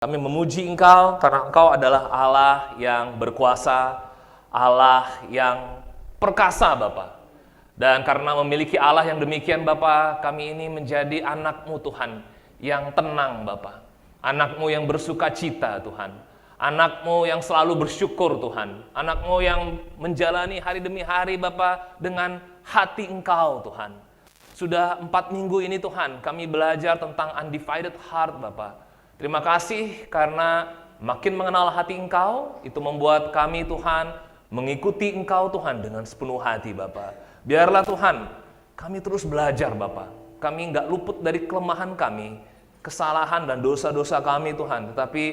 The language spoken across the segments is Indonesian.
Kami memuji Engkau karena Engkau adalah Allah yang berkuasa, Allah yang perkasa Bapa. Dan karena memiliki Allah yang demikian Bapa, kami ini menjadi anak-Mu Tuhan yang tenang Bapa. Anak-Mu yang bersuka cita Tuhan. Anak-Mu yang selalu bersyukur Tuhan. Anak-Mu yang menjalani hari demi hari Bapa dengan hati Engkau Tuhan. Sudah 4 minggu ini Tuhan, kami belajar tentang undivided heart Bapa. Terima kasih karena makin mengenal hati Engkau, itu membuat kami Tuhan mengikuti Engkau Tuhan dengan sepenuh hati Bapa. Biarlah Tuhan, kami terus belajar Bapa. Kami enggak luput dari kelemahan kami, kesalahan dan dosa-dosa kami Tuhan. Tetapi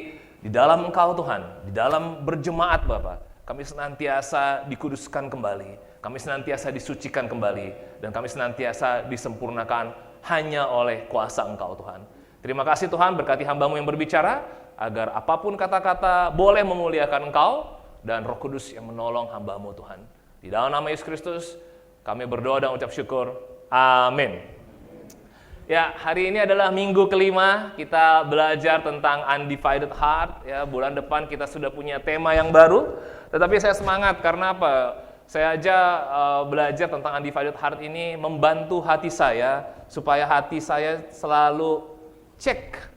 di dalam Engkau Tuhan, di dalam berjemaat Bapa, kami senantiasa dikuduskan kembali. Kami senantiasa disucikan kembali. Dan kami senantiasa disempurnakan hanya oleh kuasa Engkau Tuhan. Terima kasih Tuhan, berkati hamba-Mu yang berbicara, agar apapun kata-kata boleh memuliakan Engkau, dan Roh Kudus yang menolong hamba-Mu Tuhan. Di dalam nama Yesus Kristus, kami berdoa dan ucap syukur. Amin. Ya, hari ini adalah minggu kelima, kita belajar tentang undivided heart. Ya, bulan depan kita sudah punya tema yang baru, tetapi saya semangat, karena apa? Saya aja belajar tentang undivided heart ini membantu hati saya, supaya hati saya selalu cek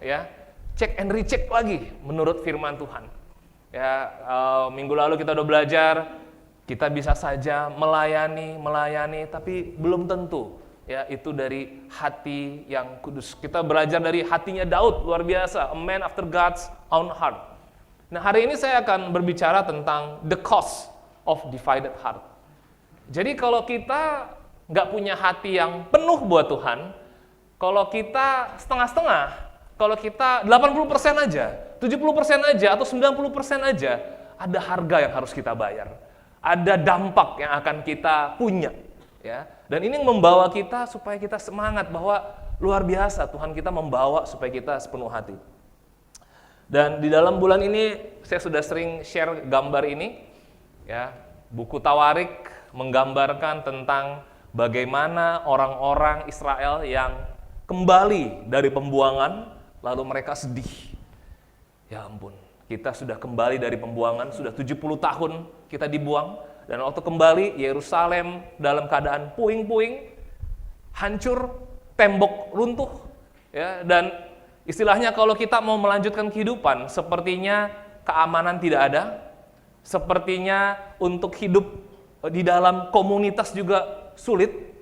and recheck lagi menurut firman Tuhan. Ya, minggu lalu kita udah belajar, kita bisa saja melayani, tapi belum tentu ya itu dari hati yang kudus. Kita belajar dari hatinya Daud, luar biasa, a man after God's own heart. Nah, hari ini saya akan berbicara tentang the cost of divided heart. Jadi kalau kita nggak punya hati yang penuh buat Tuhan, kalau kita setengah-setengah, kalau kita 80% aja, 70% aja, atau 90% aja, ada harga yang harus kita bayar. Ada dampak yang akan kita punya. Ya. Dan ini membawa kita supaya kita semangat bahwa luar biasa Tuhan kita membawa supaya kita sepenuh hati. Dan di dalam bulan ini saya sudah sering share gambar ini. Ya, buku Tawarik menggambarkan tentang bagaimana orang-orang Israel yang kembali dari pembuangan, lalu mereka sedih. Ya ampun, kita sudah kembali dari pembuangan, sudah 70 tahun kita dibuang, dan waktu kembali Yerusalem dalam keadaan puing-puing, hancur, tembok runtuh, ya, dan istilahnya kalau kita mau melanjutkan kehidupan, sepertinya keamanan tidak ada, sepertinya untuk hidup di dalam komunitas juga sulit.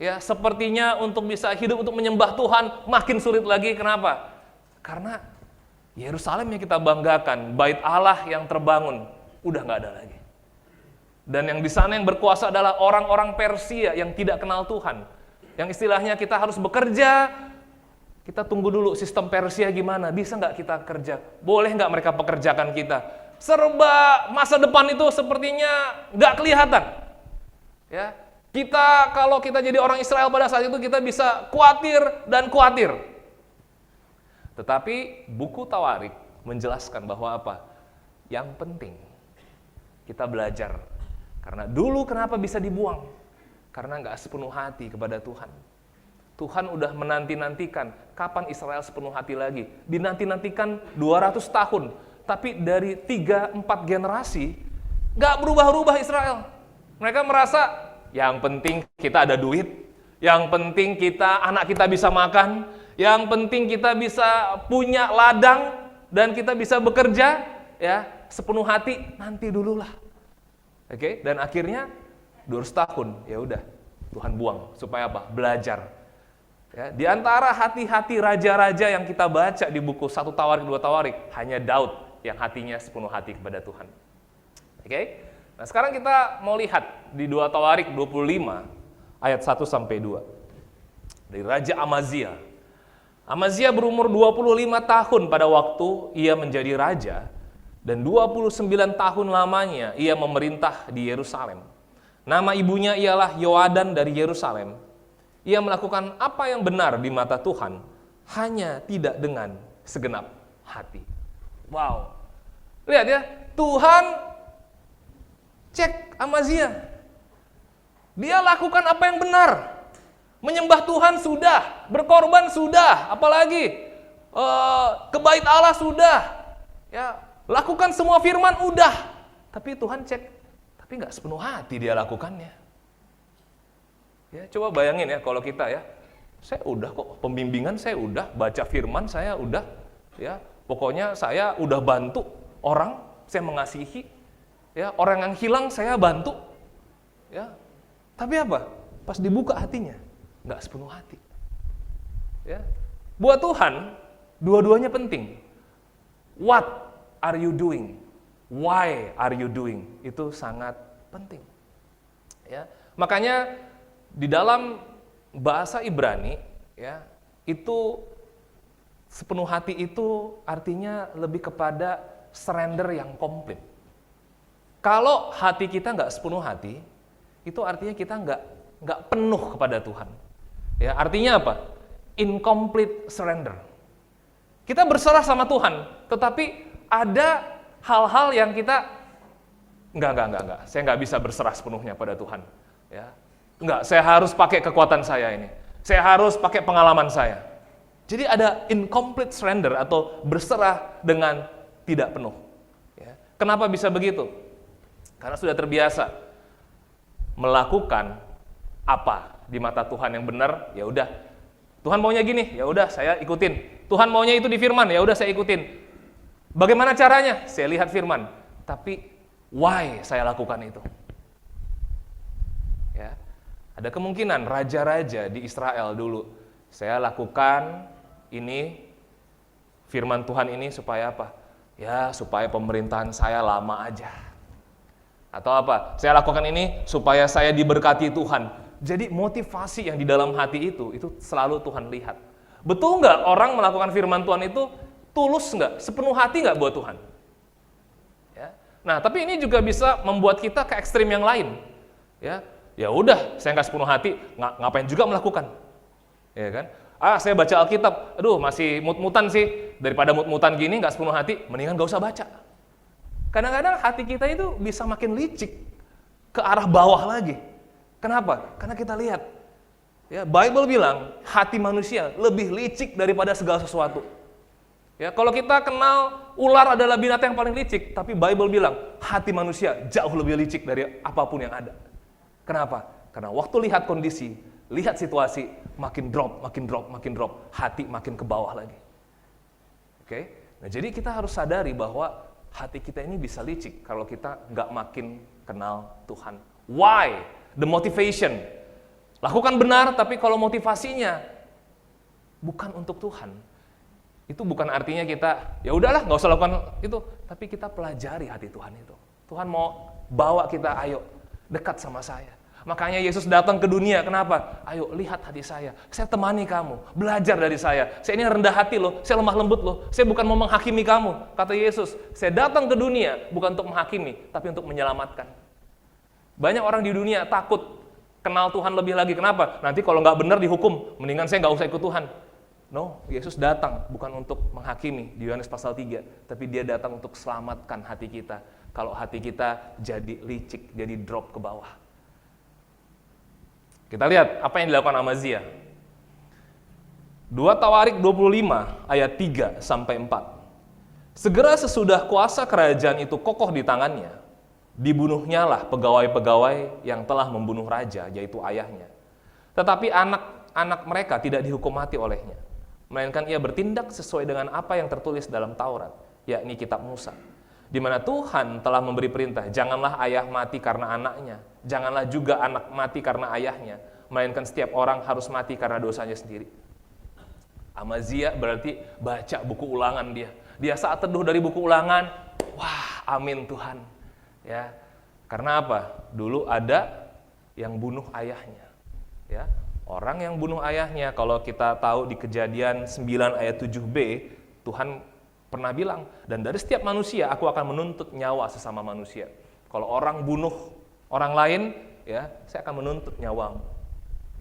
Ya, sepertinya untuk bisa hidup untuk menyembah Tuhan makin sulit lagi. Kenapa? Karena Yerusalem yang kita banggakan, bait Allah yang terbangun, udah nggak ada lagi. Dan yang di sana yang berkuasa adalah orang-orang Persia yang tidak kenal Tuhan. Yang istilahnya kita harus bekerja, kita tunggu dulu sistem Persia gimana, bisa nggak kita kerja? Boleh nggak mereka pekerjakan kita? Serba masa depan itu sepertinya nggak kelihatan. Ya. Kita, kalau kita jadi orang Israel pada saat itu, kita bisa khawatir dan khawatir. Tetapi buku Tawarik menjelaskan bahwa apa? Yang penting kita belajar. Karena dulu kenapa bisa dibuang? Karena nggak sepenuh hati kepada Tuhan. Tuhan udah menanti-nantikan kapan Israel sepenuh hati lagi. Dinanti-nantikan 200 tahun. Tapi dari 3-4 generasi nggak berubah-ubah Israel. Mereka merasa yang penting kita ada duit, yang penting anak kita bisa makan, yang penting kita bisa punya ladang dan kita bisa bekerja, ya, sepenuh hati, nanti dululah. Oke, dan akhirnya 200 tahun, ya udah, Tuhan buang supaya apa? Belajar. Ya, di antara hati-hati raja-raja yang kita baca di buku 1 Tawarik, 2 Tawarik, hanya Daud yang hatinya sepenuh hati kepada Tuhan. Oke? Nah, sekarang kita mau lihat di 2 Tawarik 25 ayat 1-2. Dari Raja Amazia. Amazia berumur 25 tahun pada waktu ia menjadi raja, dan 29 tahun lamanya ia memerintah di Yerusalem. Nama ibunya ialah Yoadan dari Yerusalem. Ia melakukan apa yang benar di mata Tuhan, hanya tidak dengan segenap hati. Wow. Lihat ya, Tuhan cek Amazia. Dia lakukan apa yang benar. Menyembah Tuhan sudah, berkorban sudah, apalagi Ke bait Allah sudah, ya, lakukan semua firman udah, tapi Tuhan cek, tapi nggak sepenuh hati dia lakukannya. Ya, coba bayangin ya kalau kita ya, saya udah kok pembimbingan, saya udah baca firman, saya udah, ya, pokoknya saya udah bantu orang, saya mengasihi, ya, orang yang hilang saya bantu, ya, tapi apa? Pas dibuka hatinya, nggak sepenuh hati. Ya, buat Tuhan dua-duanya penting. What are you doing? Why are you doing? Itu sangat penting. Ya, makanya di dalam bahasa Ibrani, ya, itu sepenuh hati itu artinya lebih kepada surrender yang komplit. Kalau hati kita nggak sepenuh hati, itu artinya kita nggak penuh kepada Tuhan. Ya, artinya apa? Incomplete surrender. Kita berserah sama Tuhan, tetapi ada hal-hal yang kita enggak. Saya nggak bisa berserah sepenuhnya pada Tuhan. Ya, enggak, saya harus pakai kekuatan saya ini. Saya harus pakai pengalaman saya. Jadi ada incomplete surrender atau berserah dengan tidak penuh. Ya. Kenapa bisa begitu? Karena sudah terbiasa melakukan apa di mata Tuhan yang benar, ya udah. Tuhan maunya gini, ya udah saya ikutin. Tuhan maunya itu di firman, ya udah saya ikutin. Bagaimana caranya? Saya lihat firman. Tapi why saya lakukan itu? Ya. Ada kemungkinan raja-raja di Israel dulu, saya lakukan ini firman Tuhan ini supaya apa? Ya, supaya pemerintahan saya lama aja. Atau apa? Saya lakukan ini supaya saya diberkati Tuhan. Jadi motivasi yang di dalam hati itu selalu Tuhan lihat. Betul nggak orang melakukan firman Tuhan itu tulus nggak? Sepenuh hati nggak buat Tuhan? Ya. Nah, tapi ini juga bisa membuat kita ke ekstrim yang lain. Ya udah, saya nggak sepenuh hati, ngapain juga melakukan? Ya kan? Saya baca Alkitab, aduh masih mut-mutan sih, daripada mut-mutan gini nggak sepenuh hati, mendingan nggak usah baca. Kadang-kadang hati kita itu bisa makin licik ke arah bawah lagi. Kenapa? Karena kita lihat, ya, Bible bilang hati manusia lebih licik daripada segala sesuatu. Ya, kalau kita kenal ular adalah binatang yang paling licik, tapi Bible bilang hati manusia jauh lebih licik dari apapun yang ada. Kenapa? Karena waktu lihat kondisi, lihat situasi, makin drop, hati makin ke bawah lagi. Oke? Nah, jadi kita harus sadari bahwa hati kita ini bisa licik kalau kita nggak makin kenal Tuhan. Why? The motivation. Lakukan benar, tapi kalau motivasinya bukan untuk Tuhan, itu bukan artinya kita, ya udahlah nggak usah lakukan itu, tapi kita pelajari hati Tuhan itu. Tuhan mau bawa kita, ayo dekat sama saya. Makanya Yesus datang ke dunia, kenapa? Ayo lihat hati saya temani kamu, belajar dari saya ini rendah hati loh, saya lemah lembut loh, saya bukan mau menghakimi kamu. Kata Yesus, saya datang ke dunia bukan untuk menghakimi, tapi untuk menyelamatkan. Banyak orang di dunia takut kenal Tuhan lebih lagi, kenapa? Nanti kalau nggak benar dihukum, mendingan saya nggak usah ikut Tuhan. No, Yesus datang bukan untuk menghakimi di Yohanes pasal 3, tapi dia datang untuk selamatkan hati kita. Kalau hati kita jadi licik, jadi drop ke bawah. Kita lihat apa yang dilakukan Amazia. 2 Tawarik 25 ayat 3 sampai 4. Segera sesudah kuasa kerajaan itu kokoh di tangannya, dibunuhnyalah pegawai-pegawai yang telah membunuh raja, yaitu ayahnya. Tetapi anak-anak mereka tidak dihukum mati olehnya, melainkan ia bertindak sesuai dengan apa yang tertulis dalam Taurat, yakni kitab Musa, di mana Tuhan telah memberi perintah, janganlah ayah mati karena anaknya, janganlah juga anak mati karena ayahnya, melainkan setiap orang harus mati karena dosanya sendiri. Amazia berarti baca buku ulangan dia. Dia saat teduh dari buku ulangan, wah, amin Tuhan. Ya, karena apa? Dulu ada yang bunuh ayahnya. Ya, orang yang bunuh ayahnya, kalau kita tahu di Kejadian 9 ayat 7b, Tuhan pernah bilang, dan dari setiap manusia aku akan menuntut nyawa sesama manusia. Kalau orang bunuh orang lain, ya, saya akan menuntut nyawamu.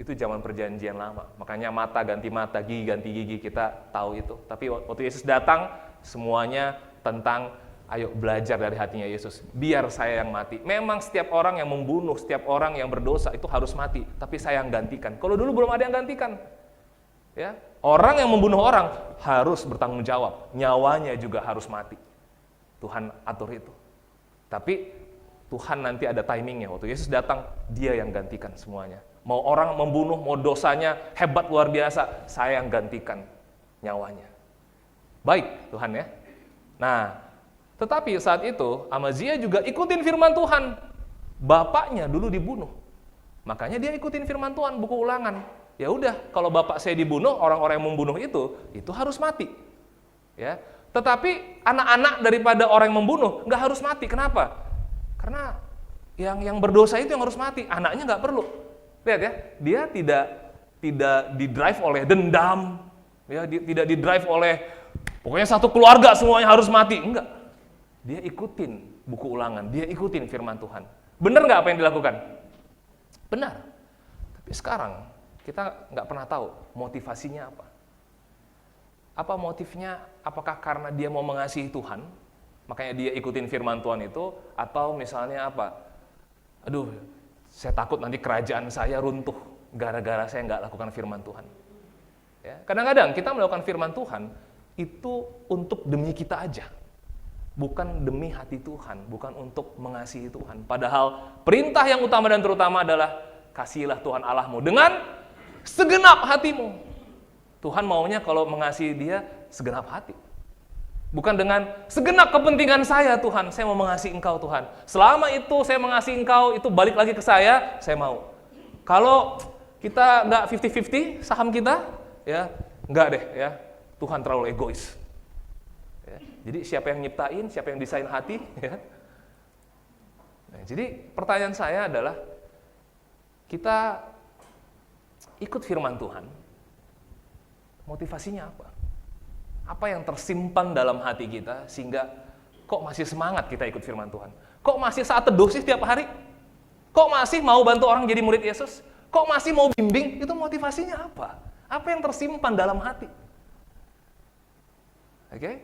Itu zaman perjanjian lama. Makanya mata ganti mata, gigi ganti gigi, kita tahu itu. Tapi waktu Yesus datang, semuanya tentang ayo belajar dari hatinya Yesus. Biar saya yang mati. Memang setiap orang yang membunuh, setiap orang yang berdosa itu harus mati. Tapi saya yang gantikan. Kalau dulu belum ada yang gantikan. Ya, Orang yang membunuh orang harus bertanggung jawab, nyawanya juga harus mati. Tuhan atur itu. Tapi Tuhan nanti ada timingnya. Waktu Yesus datang, dia yang gantikan semuanya. Mau orang membunuh, mau dosanya hebat luar biasa, saya yang gantikan nyawanya. Baik Tuhan ya. Nah, tetapi saat itu Amazia juga ikutin firman Tuhan. Bapaknya dulu dibunuh. Makanya dia ikutin firman Tuhan, buku Ulangan. Ya udah, kalau bapak saya dibunuh, orang-orang yang membunuh itu harus mati. Ya. Tetapi anak-anak daripada orang yang membunuh nggak harus mati. Kenapa? Karena yang berdosa itu yang harus mati, anaknya nggak perlu. Lihat ya, dia tidak didrive oleh dendam, ya, tidak didrive oleh pokoknya satu keluarga semuanya harus mati. Enggak. Dia ikutin buku Ulangan, dia ikutin firman Tuhan. Benar nggak apa yang dilakukan? Benar. Tapi sekarang kita nggak pernah tahu motivasinya apa. Apa motifnya? Apakah karena dia mau mengasihi Tuhan, makanya dia ikutin firman Tuhan itu, atau misalnya apa? Aduh, saya takut nanti kerajaan saya runtuh gara-gara saya nggak lakukan firman Tuhan. Ya, kadang-kadang kita melakukan firman Tuhan itu untuk demi kita aja, bukan demi hati Tuhan, bukan untuk mengasihi Tuhan. Padahal perintah yang utama dan terutama adalah kasihilah Tuhan Allahmu dengan segenap hatimu. Tuhan maunya kalau mengasihi dia segenap hati. Bukan dengan segenap kepentingan saya Tuhan, saya mau mengasihi Engkau Tuhan. Selama itu saya mengasihi Engkau, itu balik lagi ke saya mau. Kalau kita nggak 50-50 saham kita, ya nggak deh ya. Tuhan terlalu egois. Ya, jadi siapa yang nyiptain, siapa yang desain hati, ya. Nah, jadi pertanyaan saya adalah, kita ikut firman Tuhan, motivasinya apa? Apa yang tersimpan dalam hati kita sehingga kok masih semangat kita ikut firman Tuhan? Kok masih saat teduh sih tiap hari? Kok masih mau bantu orang jadi murid Yesus? Kok masih mau bimbing? Itu motivasinya apa? Apa yang tersimpan dalam hati? Oke?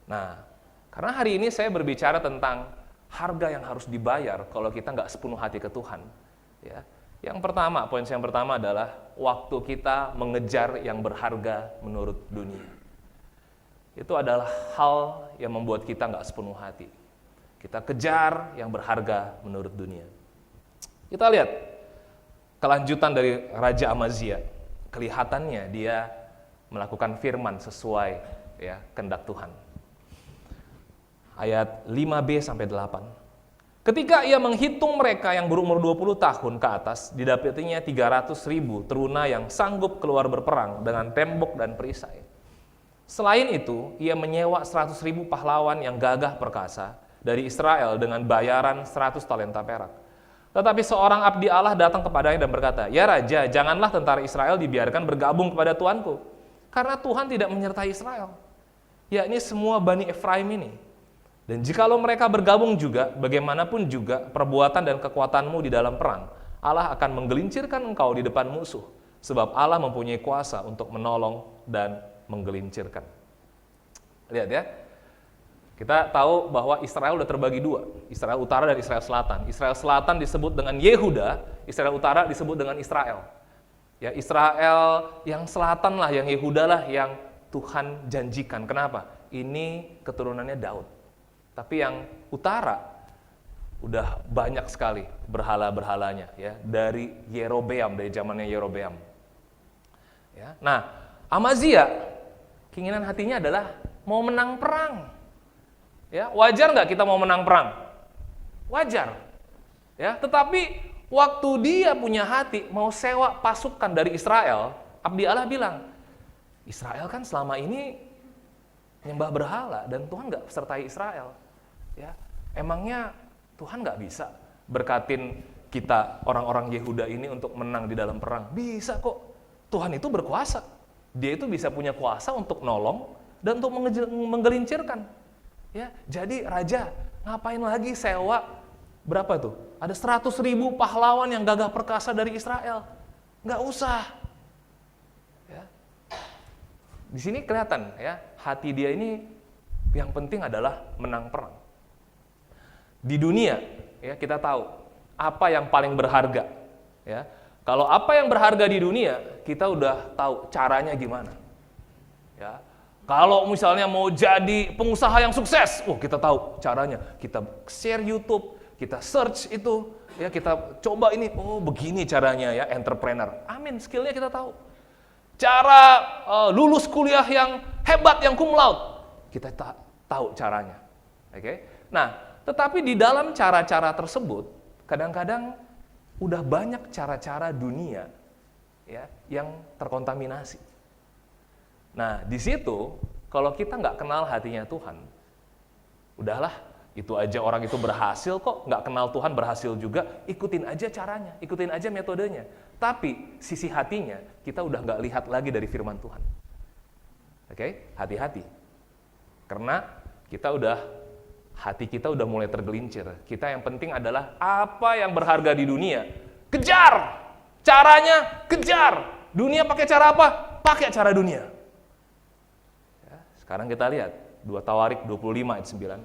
Nah, karena hari ini saya berbicara tentang harga yang harus dibayar kalau kita nggak sepenuh hati ke Tuhan. Ya. Yang pertama, poin yang pertama adalah waktu kita mengejar yang berharga menurut dunia. Itu adalah hal yang membuat kita nggak sepenuh hati. Kita kejar yang berharga menurut dunia. Kita lihat kelanjutan dari Raja Amazia. Kelihatannya dia melakukan firman sesuai ya kehendak Tuhan. Ayat 5b sampai 8. Ketika ia menghitung mereka yang berumur 20 tahun ke atas, didapatinya 300.000 teruna yang sanggup keluar berperang dengan tembok dan perisai. Selain itu, ia menyewa 100.000 pahlawan yang gagah perkasa dari Israel dengan bayaran 100 talenta perak. Tetapi seorang abdi Allah datang kepadanya dan berkata, "Ya Raja, janganlah tentara Israel dibiarkan bergabung kepada Tuanku, karena Tuhan tidak menyertai Israel, yakni semua Bani Efraim ini. Dan jikalau mereka bergabung juga, bagaimanapun juga perbuatan dan kekuatanmu di dalam perang, Allah akan menggelincirkan engkau di depan musuh, sebab Allah mempunyai kuasa untuk menolong dan menggelincirkan." Lihat ya, kita tahu bahwa Israel udah terbagi dua, Israel Utara dan Israel Selatan. Israel Selatan disebut dengan Yehuda, Israel Utara disebut dengan Israel. Ya, Israel yang selatan lah, yang Yehuda lah yang Tuhan janjikan. Kenapa? Ini keturunannya Daud. Tapi yang utara udah banyak sekali berhala-berhalanya ya, dari Yerobeam, dari zamannya Yerobeam. Ya. Nah, Amazia keinginan hatinya adalah mau menang perang. Ya, wajar nggak kita mau menang perang? Wajar. Ya, tetapi waktu dia punya hati mau sewa pasukan dari Israel, abdi Allah bilang, Israel kan selama ini nyembah berhala dan Tuhan nggak sertai Israel. Ya, emangnya Tuhan nggak bisa berkatin kita orang-orang Yehuda ini untuk menang di dalam perang? Bisa kok. Tuhan itu berkuasa. Dia itu bisa punya kuasa untuk nolong dan untuk menggelincirkan. Ya, jadi raja ngapain lagi sewa berapa tuh? Ada 100.000 pahlawan yang gagah perkasa dari Israel. Nggak usah. Ya. Di sini kelihatan ya, hati dia ini yang penting adalah menang perang. Di dunia ya kita tahu apa yang paling berharga ya. Kalau apa yang berharga di dunia, kita udah tahu caranya gimana. Ya. Kalau misalnya mau jadi pengusaha yang sukses, kita tahu caranya. Kita share YouTube, kita search itu, ya kita coba ini, begini caranya ya entrepreneur. Amin, skillnya kita tahu. Cara lulus kuliah yang hebat, yang cum laude, kita tahu caranya. Oke? Nah, tetapi di dalam cara-cara tersebut, kadang-kadang udah banyak cara-cara dunia ya yang terkontaminasi. Nah, di situ kalau kita nggak kenal hatinya Tuhan, udahlah, itu aja orang itu berhasil kok, nggak kenal Tuhan berhasil juga, ikutin aja caranya, ikutin aja metodenya. Tapi sisi hatinya kita udah nggak lihat lagi dari firman Tuhan. Oke, hati-hati. Karena hati kita udah mulai tergelincir. Kita yang penting adalah apa yang berharga di dunia. Kejar! Caranya kejar! Dunia pakai cara apa? Pakai cara dunia. Ya, sekarang kita lihat 2 Tawarik 25 ayat 9.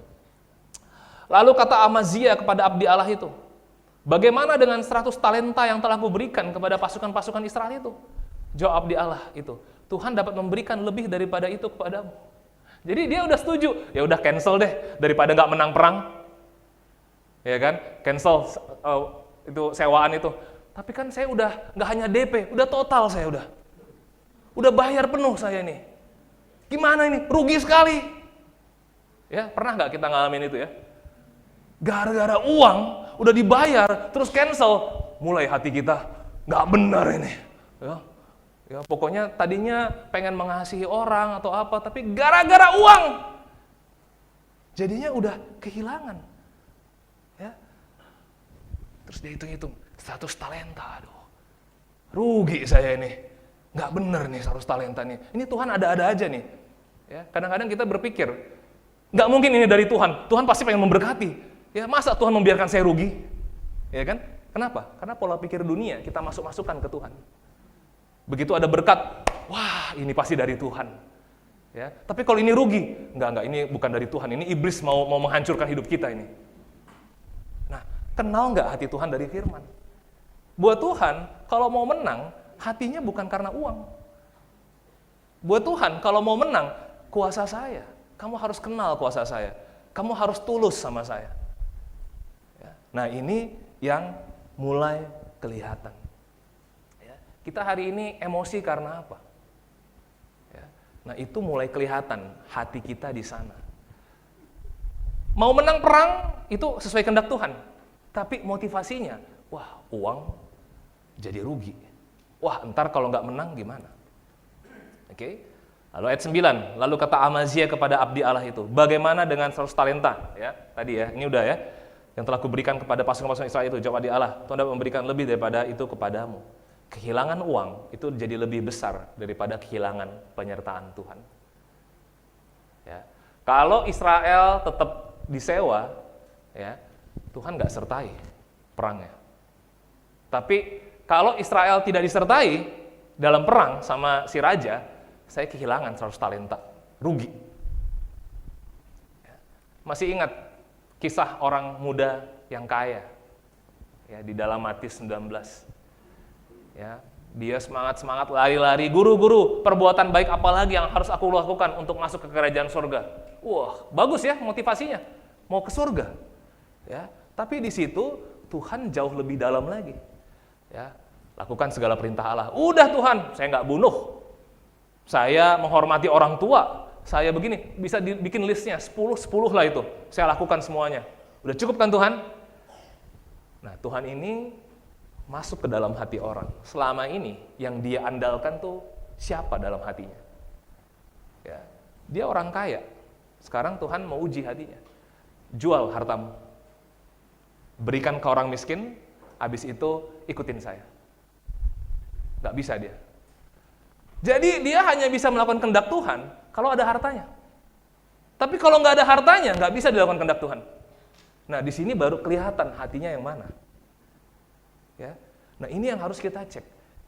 Lalu kata Amazia kepada abdi Allah itu, bagaimana dengan 100 talenta yang telah kuberikan kepada pasukan-pasukan Israel itu? Jawab abdi Allah itu, Tuhan dapat memberikan lebih daripada itu kepadamu. Jadi dia udah setuju, ya udah cancel deh daripada nggak menang perang, ya kan? Cancel itu sewaan itu. Tapi kan saya udah nggak hanya DP, udah total saya udah bayar penuh saya nih. Gimana ini? Rugi sekali. Ya pernah nggak kita ngalamin itu ya? Gara-gara uang udah dibayar, terus cancel, mulai hati kita nggak benar ini. Ya, pokoknya tadinya pengen mengasihi orang atau apa, tapi gara-gara uang, jadinya udah kehilangan. Ya. Terus dia hitung-hitung, 100 talenta, aduh, rugi saya ini, nggak bener nih 100 talenta nih. Ini Tuhan ada-ada aja nih. Ya, kadang-kadang kita berpikir, nggak mungkin ini dari Tuhan pasti pengen memberkati. Ya, masa Tuhan membiarkan saya rugi? Ya kan? Kenapa? Karena pola pikir dunia kita masuk-masukkan ke Tuhan. Begitu ada berkat, wah ini pasti dari Tuhan. Ya, tapi kalau ini rugi, enggak, ini bukan dari Tuhan, ini iblis mau menghancurkan hidup kita ini. Nah, kenal nggak hati Tuhan dari firman? Buat Tuhan, kalau mau menang, hatinya bukan karena uang. Buat Tuhan, kalau mau menang, kuasa saya. Kamu harus kenal kuasa saya. Kamu harus tulus sama saya. Ya. Nah, ini yang mulai kelihatan. Kita hari ini emosi karena apa? Ya. Nah, itu mulai kelihatan hati kita di sana. Mau menang perang itu sesuai kehendak Tuhan. Tapi motivasinya, wah uang jadi rugi. Wah ntar kalau nggak menang gimana? Oke. Lalu ayat 9, lalu kata Amazia kepada abdi Allah itu, bagaimana dengan 100 talenta? Ya, tadi ya, ini udah ya. Yang telah kuberikan kepada pasukan-pasukan Israel itu, jawab abdi Allah, Tuhan dapat memberikan lebih daripada itu kepadamu. Kehilangan uang itu jadi lebih besar daripada kehilangan penyertaan Tuhan. Ya. Kalau Israel tetap disewa, ya, Tuhan nggak sertai perangnya. Tapi kalau Israel tidak disertai dalam perang sama si raja, saya kehilangan 100 talenta, rugi. Ya. Masih ingat kisah orang muda yang kaya ya, di dalam Matius 19. Ya, dia semangat lari-lari, guru, perbuatan baik apa lagi yang harus aku lakukan untuk masuk ke kerajaan surga? Wah, bagus ya motivasinya, mau ke surga. Ya, tapi di situ Tuhan jauh lebih dalam lagi. Ya, lakukan segala perintah Allah. Udah Tuhan, saya nggak bunuh, saya menghormati orang tua, saya begini, bisa bikin listnya 10 lah itu, saya lakukan semuanya. Udah cukup kan Tuhan? Nah, Tuhan ini masuk ke dalam hati orang. Selama ini yang dia andalkan tuh siapa dalam hatinya? Ya, dia orang kaya. Sekarang Tuhan mau uji hatinya. Jual hartamu. Berikan ke orang miskin, habis itu ikutin saya. Nggak bisa dia. Jadi dia hanya bisa melakukan kehendak Tuhan kalau ada hartanya. Tapi kalau nggak ada hartanya, nggak bisa dilakukan kehendak Tuhan. Nah, di sini baru kelihatan hatinya yang mana. Ya. Nah, ini yang harus kita cek.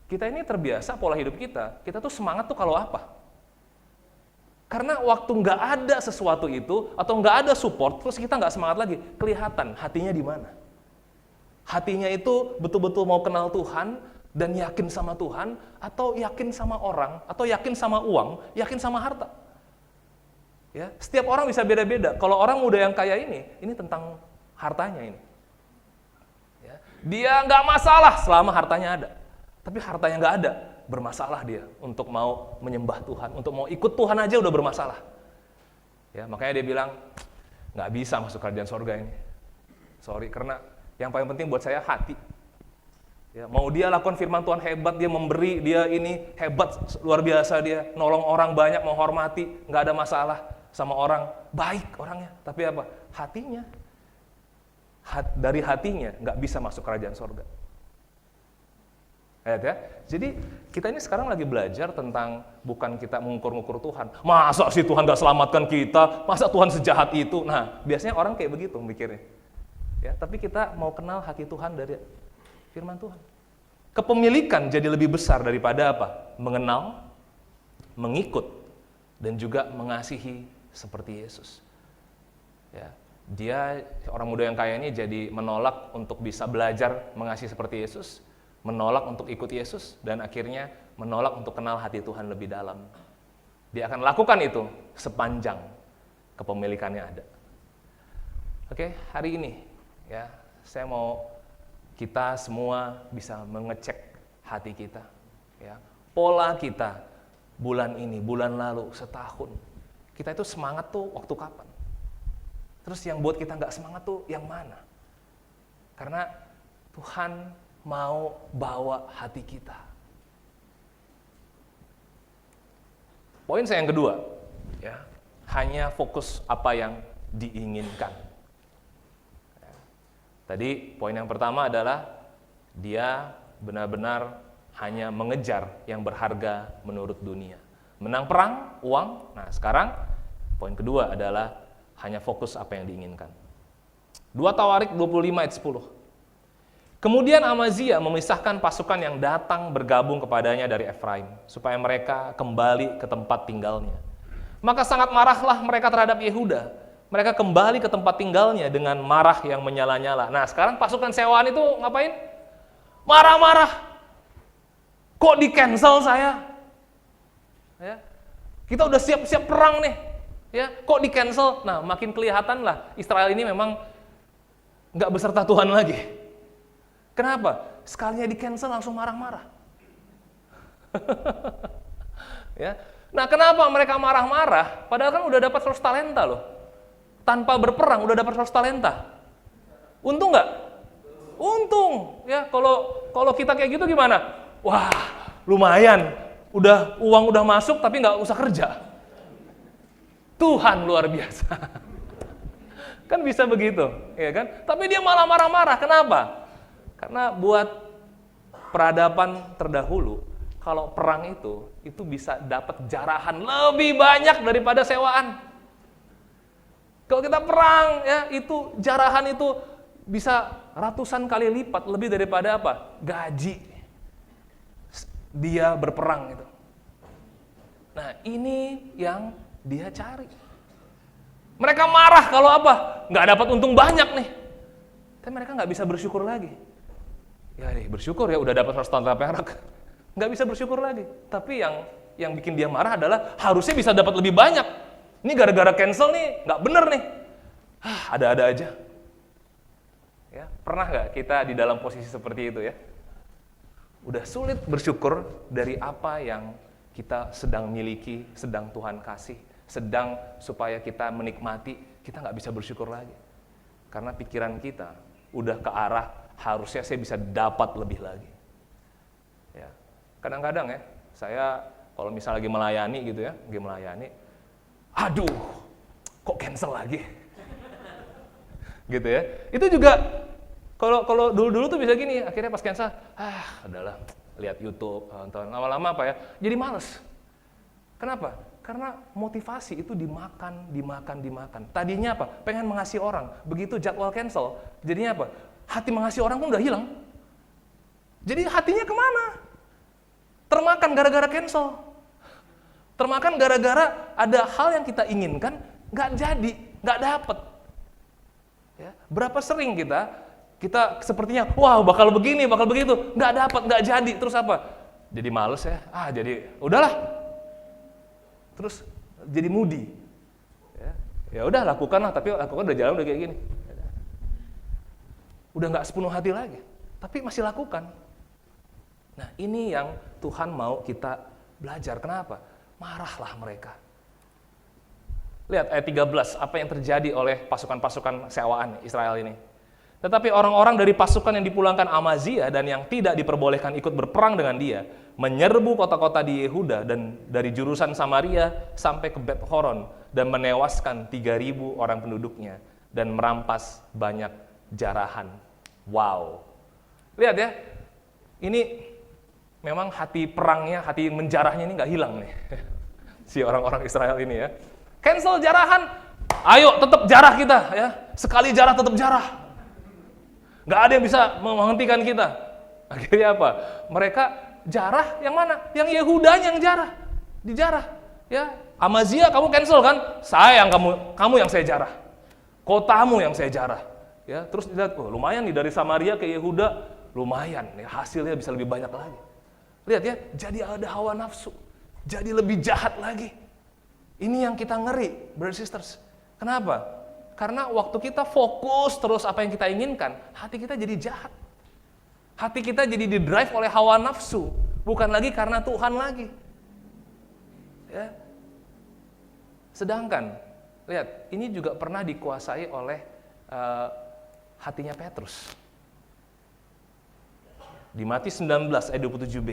Kita ini terbiasa pola hidup kita tuh semangat tuh kalau apa? Karena waktu nggak ada sesuatu itu, atau nggak ada support, terus kita nggak semangat lagi. Kelihatan hatinya di mana. Hatinya itu betul-betul mau kenal Tuhan, dan yakin sama Tuhan, atau yakin sama orang, atau yakin sama uang, yakin sama harta. Ya, setiap orang bisa beda-beda. Kalau orang muda yang kaya ini tentang hartanya ini. Ya, dia nggak masalah selama hartanya ada. Tapi hartanya nggak ada, bermasalah dia untuk mau menyembah Tuhan, untuk mau ikut Tuhan aja udah bermasalah. Ya, makanya dia bilang, nggak bisa masuk kerajaan sorga ini. Sorry, karena yang paling penting buat saya hati. Ya, mau dia lakukan firman Tuhan hebat, dia memberi, dia ini hebat, luar biasa dia, nolong orang banyak, menghormati, nggak ada masalah sama orang, baik orangnya. Tapi apa? Hatinya. Dari hatinya nggak bisa masuk kerajaan sorga. Lihat ya. Jadi kita ini sekarang lagi belajar tentang bukan kita mengukur-ngukur Tuhan. Masa sih Tuhan nggak selamatkan kita? Masa Tuhan sejahat itu? Nah, biasanya orang kayak begitu mikirnya. Ya, tapi kita mau kenal hati Tuhan dari firman Tuhan. Kepemilikan jadi lebih besar daripada apa? Mengenal, mengikut, dan juga mengasihi seperti Yesus. Ya, dia orang muda yang kaya ini jadi menolak untuk bisa belajar mengasihi seperti Yesus, menolak untuk ikut Yesus, dan akhirnya menolak untuk kenal hati Tuhan lebih dalam. Dia akan lakukan itu sepanjang kepemilikannya ada. Oke, hari ini ya, saya mau kita semua bisa mengecek hati kita. Ya, pola kita bulan ini, bulan lalu, setahun. Kita itu semangat tuh waktu kapan? Terus yang buat kita nggak semangat tuh yang mana? Karena Tuhan mau bawa hati kita. Poin saya yang kedua, ya, hanya fokus apa yang diinginkan. Tadi poin yang pertama adalah dia benar-benar hanya mengejar yang berharga menurut dunia. Menang perang, uang. Nah, sekarang poin kedua adalah hanya fokus apa yang diinginkan. 2 Tawarik 25 ayat 10. Kemudian Amazia memisahkan pasukan yang datang bergabung kepadanya dari Efraim, supaya mereka kembali ke tempat tinggalnya. Maka sangat marahlah mereka terhadap Yehuda. Mereka kembali ke tempat tinggalnya dengan marah yang menyala-nyala. Nah, sekarang pasukan sewaan itu ngapain? Marah-marah. Kok di-cancel saya? Ya. Kita udah siap-siap perang nih. Ya, kok di-cancel? Nah, makin kelihatan lah Israel ini memang nggak beserta Tuhan lagi. Kenapa? Sekalinya di-cancel langsung marah-marah. Ya. Nah, kenapa mereka marah-marah? Padahal kan udah dapat 100 talenta loh. Tanpa berperang udah dapat 100 talenta. Untung nggak? Untung. Ya, kalau kita kayak gitu gimana? Wah, lumayan. Uang udah masuk tapi nggak usah kerja. Tuhan luar biasa. Kan bisa begitu, ya kan? Tapi dia malah marah-marah. Kenapa? Karena buat peradaban terdahulu, kalau perang itu bisa dapat jarahan lebih banyak daripada sewaan. Kalau kita perang, ya itu jarahan itu bisa ratusan kali lipat lebih daripada apa? Gaji dia berperang itu. Nah, ini yang dia cari. Mereka marah kalau apa? Nggak dapat untung banyak nih. Tapi mereka nggak bisa bersyukur lagi. Ya nih, bersyukur ya udah dapat 100 talenta perak. Nggak bisa bersyukur lagi. Tapi yang bikin dia marah adalah harusnya bisa dapat lebih banyak. Ini gara-gara cancel nih, nggak bener nih. Ada-ada aja. Ya, pernah nggak kita di dalam posisi seperti itu ya? Udah sulit bersyukur dari apa yang kita sedang miliki, sedang Tuhan kasih, sedang supaya kita menikmati, kita nggak bisa bersyukur lagi. Karena pikiran kita udah ke arah harusnya saya bisa dapat lebih lagi. Ya, kadang-kadang ya, saya kalau misalnya lagi melayani gitu ya, aduh, kok cancel lagi? Gitu ya. Itu juga kalau dulu-dulu tuh bisa gini, akhirnya pas cancel, adalah lihat YouTube, nonton. Lama-lama apa ya? Jadi males. Kenapa? Karena motivasi itu dimakan. Tadinya apa? Pengen mengasihi orang. Begitu jadwal cancel, jadinya apa? Hati mengasihi orang pun udah hilang. Jadi hatinya kemana? Termakan gara-gara cancel. Termakan gara-gara ada hal yang kita inginkan, nggak jadi, nggak dapet. Ya, berapa sering kita Kita sepertinya, wah bakal begini, bakal begitu. Nggak dapat, nggak jadi. Terus apa? Jadi males ya. Jadi udahlah. Terus jadi moody. Ya udah lakukanlah, tapi lakukan udah jalan udah kayak gini. Udah nggak sepenuh hati lagi, tapi masih lakukan. Nah ini yang Tuhan mau kita belajar. Kenapa? Marahlah mereka. Lihat ayat 13, apa yang terjadi oleh pasukan-pasukan sewaan Israel ini. Tetapi orang-orang dari pasukan yang dipulangkan Amazia dan yang tidak diperbolehkan ikut berperang dengan dia, menyerbu kota-kota di Yehuda dan dari jurusan Samaria sampai ke Bet Horon dan menewaskan 3.000 orang penduduknya dan merampas banyak jarahan. Wow. Lihat ya, ini memang hati perangnya, hati menjarahnya ini nggak hilang nih. Si orang-orang Israel ini ya. Cancel jarahan, ayo tetap jarah kita ya. Sekali jarah tetap jarah. Nggak ada yang bisa menghentikan kita. Akhirnya apa? Mereka jarah yang mana? Yang Yehudanya yang jarah, dijarah. Ya, Amazia kamu cancel kan? Sayang kamu yang saya jarah. Kotamu yang saya jarah. Ya, terus lihat, lumayan nih dari Samaria ke Yehuda, lumayan. Ya, hasilnya bisa lebih banyak lagi. Lihat ya, jadi ada hawa nafsu, jadi lebih jahat lagi. Ini yang kita ngeri, brothers sisters. Kenapa? Karena waktu kita fokus terus apa yang kita inginkan, hati kita jadi jahat. Hati kita jadi didrive oleh hawa nafsu, bukan lagi karena Tuhan lagi. Ya. Sedangkan, lihat, ini juga pernah dikuasai oleh hatinya Petrus. Di Matius 19 ayat 27b.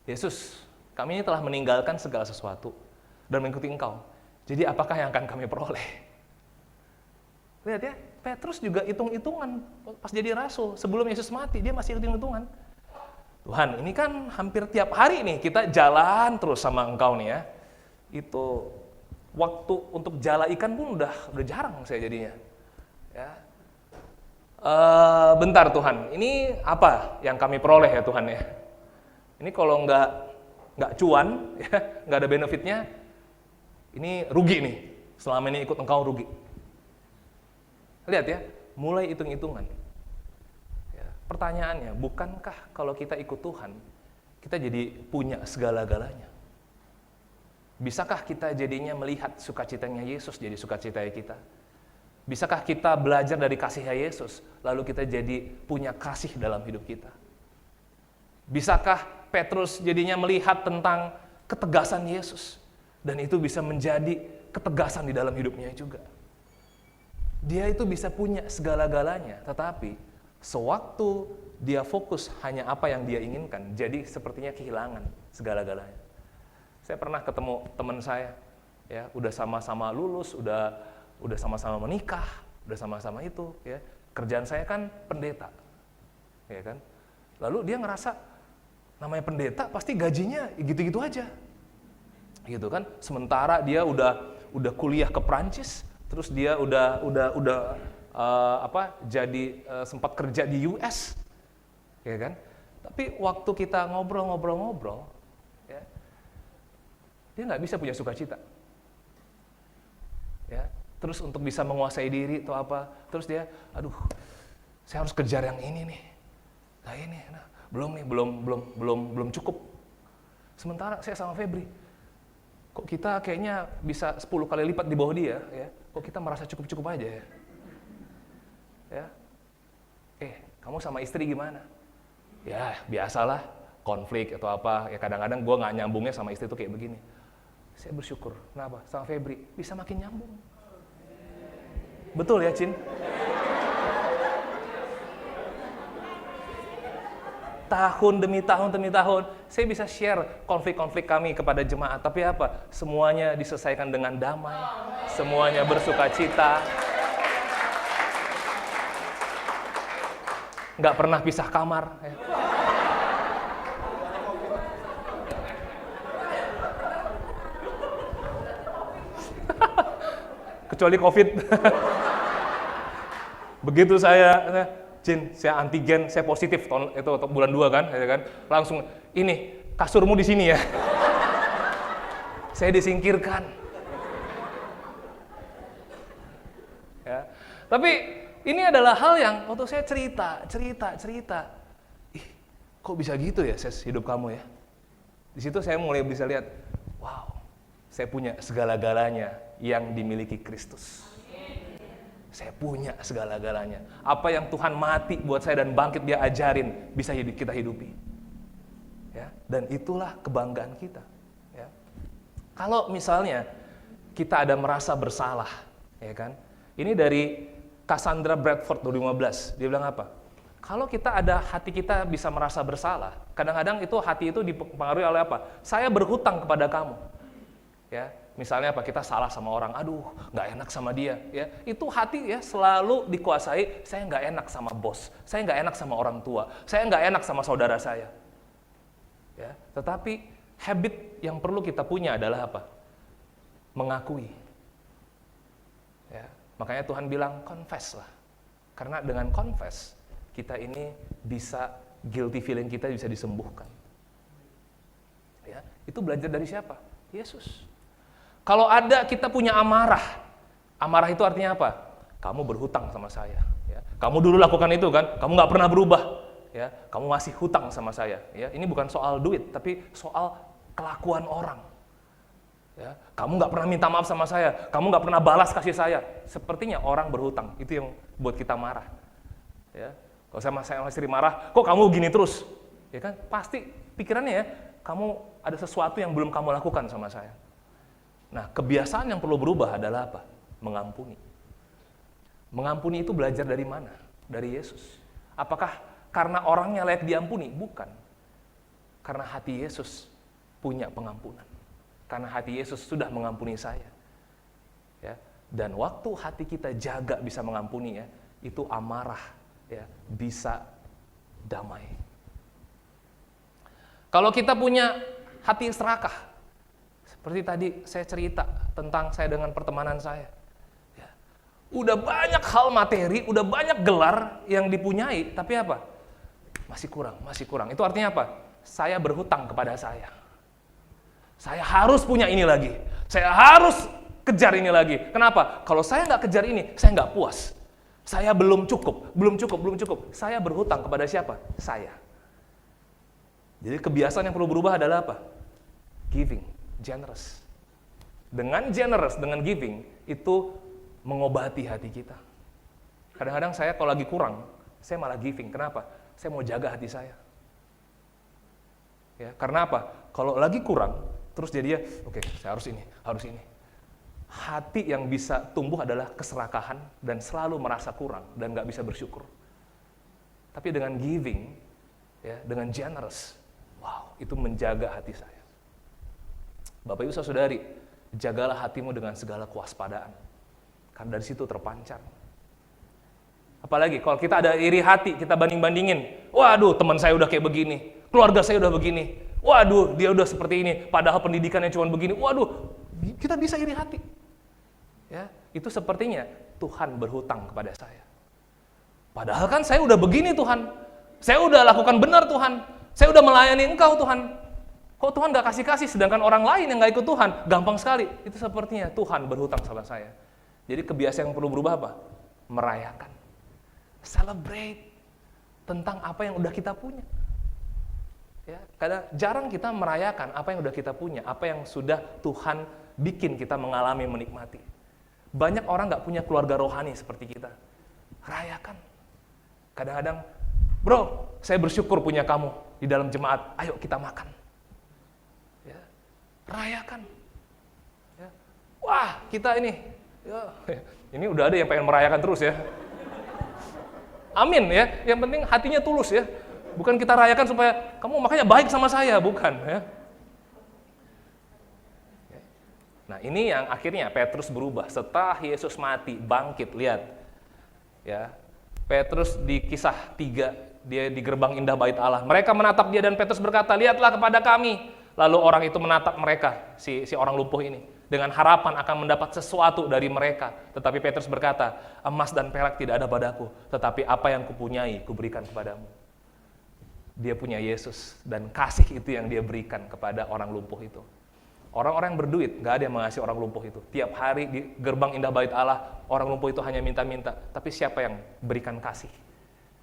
Yesus, kami ini telah meninggalkan segala sesuatu dan mengikuti Engkau. Jadi apakah yang akan kami peroleh? Lihat ya, Petrus juga hitung-hitungan pas jadi rasul. Sebelum Yesus mati, dia masih hitung-hitungan. Tuhan, ini kan hampir tiap hari nih kita jalan terus sama Engkau nih ya. Itu waktu untuk jala ikan pun udah jarang saya jadinya. Ya. Bentar Tuhan, ini apa yang kami peroleh ya Tuhan ya? Ini kalau nggak cuan, ya, nggak ada benefitnya, ini rugi nih. Selama ini ikut Engkau rugi. Lihat ya, mulai hitung-hitungan. Ya, pertanyaannya, bukankah kalau kita ikut Tuhan, kita jadi punya segala-galanya? Bisakah kita jadinya melihat sukacitanya Yesus jadi sukacita kita? Bisakah kita belajar dari kasih Yesus, lalu kita jadi punya kasih dalam hidup kita? Bisakah Petrus jadinya melihat tentang ketegasan Yesus, dan itu bisa menjadi ketegasan di dalam hidupnya juga? Dia itu bisa punya segala-galanya, tetapi sewaktu dia fokus hanya apa yang dia inginkan, jadi sepertinya kehilangan segala-galanya. Saya pernah ketemu teman saya, ya, udah sama-sama lulus, udah sama-sama menikah, udah sama-sama itu, ya. Kerjaan saya kan pendeta, ya kan. Lalu dia ngerasa namanya pendeta pasti gajinya gitu-gitu aja, gitu kan. Sementara dia udah kuliah ke Prancis, terus dia jadi sempat kerja di US, ya kan. Tapi waktu kita ngobrol, ya, dia nggak bisa punya sukacita, ya. Terus untuk bisa menguasai diri atau apa, terus dia, aduh, saya harus kejar yang ini nih, nah ini, nah, belum cukup. Sementara saya sama Febri, kok kita kayaknya bisa 10 kali lipat di bawah dia, ya? Kok kita merasa cukup-cukup aja ya? Ya, kamu sama istri gimana? Ya biasalah, konflik atau apa. Ya kadang-kadang gue nggak nyambungnya sama istri tuh kayak begini. Saya bersyukur, kenapa? Sama Febri bisa makin nyambung. Betul ya, Cin? Tahun demi tahun, saya bisa share konflik-konflik kami kepada jemaat. Tapi apa? Semuanya diselesaikan dengan damai, semuanya bersukacita. Nggak pernah pisah kamar. Ya. Kecuali COVID. Begitu saya antigen, saya positif itu bulan 2 kan, ya kan, langsung ini kasurmu di sini ya. Saya disingkirkan. Ya. Tapi Ini adalah hal yang waktu saya cerita. Ih, kok bisa gitu ya Ses hidup kamu ya? Di situ saya mulai bisa lihat, wow, saya punya segala-galanya yang dimiliki Kristus. Saya punya segala-galanya. Apa yang Tuhan mati buat saya dan bangkit dia ajarin, bisa kita hidupi. Ya, dan itulah kebanggaan kita. Ya. Kalau misalnya kita ada merasa bersalah, ya kan? Ini dari Cassandra Bradford 2015, dia bilang apa? Kalau kita ada hati kita bisa merasa bersalah, kadang-kadang itu hati itu dipengaruhi oleh apa? Saya berhutang kepada kamu. Ya, misalnya apa? Kita salah sama orang, aduh, nggak enak sama dia. Ya, itu hati ya selalu dikuasai. Saya nggak enak sama bos, saya nggak enak sama orang tua, saya nggak enak sama saudara saya. Ya, tetapi habit yang perlu kita punya adalah apa? Mengakui. Ya, makanya Tuhan bilang confess lah, karena dengan confess kita ini bisa, guilty feeling kita bisa disembuhkan. Ya, itu belajar dari siapa? Yesus. Kalau ada kita punya amarah itu artinya apa? Kamu berhutang sama saya. Ya. Kamu dulu lakukan itu kan, kamu nggak pernah berubah. Ya, kamu masih hutang sama saya. Ya, ini bukan soal duit, tapi soal kelakuan orang. Ya, kamu nggak pernah minta maaf sama saya, kamu nggak pernah balas kasih saya. Sepertinya orang berhutang, itu yang buat kita marah. Ya. Kalau saya masih marah, kok kamu gini terus? Ya kan? Pasti pikirannya ya, kamu ada sesuatu yang belum kamu lakukan sama saya. Nah, kebiasaan yang perlu berubah adalah apa? Mengampuni. Mengampuni itu belajar dari mana? Dari Yesus. Apakah karena orangnya layak diampuni? Bukan. Karena hati Yesus punya pengampunan. Karena hati Yesus sudah mengampuni saya. Ya. Dan waktu hati kita jaga bisa mengampuni ya, itu amarah ya, bisa damai. Kalau kita punya hati serakah, seperti tadi saya cerita tentang saya dengan pertemanan saya. Ya. Udah banyak hal materi, udah banyak gelar yang dipunyai, tapi apa? Masih kurang. Itu artinya apa? Saya berhutang kepada saya. Saya harus punya ini lagi. Saya harus kejar ini lagi. Kenapa? Kalau saya nggak kejar ini, saya nggak puas. Saya belum cukup. Saya berhutang kepada siapa? Saya. Jadi kebiasaan yang perlu berubah adalah apa? Giving, generous. Dengan generous, dengan giving, itu mengobati hati kita. Kadang-kadang saya kalau lagi kurang, saya malah giving. Kenapa? Saya mau jaga hati saya. Ya, karena apa? Kalau lagi kurang, terus jadinya, oke, saya harus ini. Hati yang bisa tumbuh adalah keserakahan dan selalu merasa kurang dan nggak bisa bersyukur. Tapi dengan giving, ya, dengan generous, wow, itu menjaga hati saya. Bapak Ibu Saudari, jagalah hatimu dengan segala kewaspadaan, karena dari situ terpancar. Apalagi kalau kita ada iri hati, kita banding-bandingin, waduh teman saya udah kayak begini, keluarga saya udah begini, waduh dia udah seperti ini, padahal pendidikannya cuma begini, waduh, kita bisa iri hati. Ya, itu sepertinya Tuhan berhutang kepada saya. Padahal kan saya udah begini Tuhan, saya udah lakukan benar Tuhan, saya udah melayani Engkau Tuhan. Kok Tuhan gak kasih-kasih, sedangkan orang lain yang gak ikut Tuhan, gampang sekali. Itu sepertinya Tuhan berhutang sama saya. Jadi kebiasaan yang perlu berubah apa? Merayakan. Celebrate tentang apa yang udah kita punya. Ya, kadang jarang kita merayakan apa yang udah kita punya, apa yang sudah Tuhan bikin kita mengalami, menikmati. Banyak orang gak punya keluarga rohani seperti kita. Rayakan. Kadang-kadang, bro, saya bersyukur punya kamu di dalam jemaat, ayo kita makan. Ya, rayakan. Ya. Wah, kita ini, ya, ini udah ada yang pengen merayakan terus ya. Amin ya, yang penting hatinya tulus ya. Bukan kita rayakan supaya kamu makanya baik sama saya, bukan ya. Nah, ini yang akhirnya Petrus berubah setelah Yesus mati, bangkit, lihat. Ya. Petrus di kisah 3, dia di gerbang indah bait Allah. Mereka menatap dia dan Petrus berkata, "Lihatlah kepada kami." Lalu orang itu menatap mereka, si orang lumpuh ini, dengan harapan akan mendapat sesuatu dari mereka. Tetapi Petrus berkata, "Emas dan perak tidak ada padaku, tetapi apa yang kupunyai kuberikan kepadamu." Dia punya Yesus dan kasih itu yang dia berikan kepada orang lumpuh itu. Orang-orang yang berduit, nggak ada yang mengasihi orang lumpuh itu. Tiap hari di gerbang indah bait Allah, orang lumpuh itu hanya minta-minta. Tapi siapa yang berikan kasih?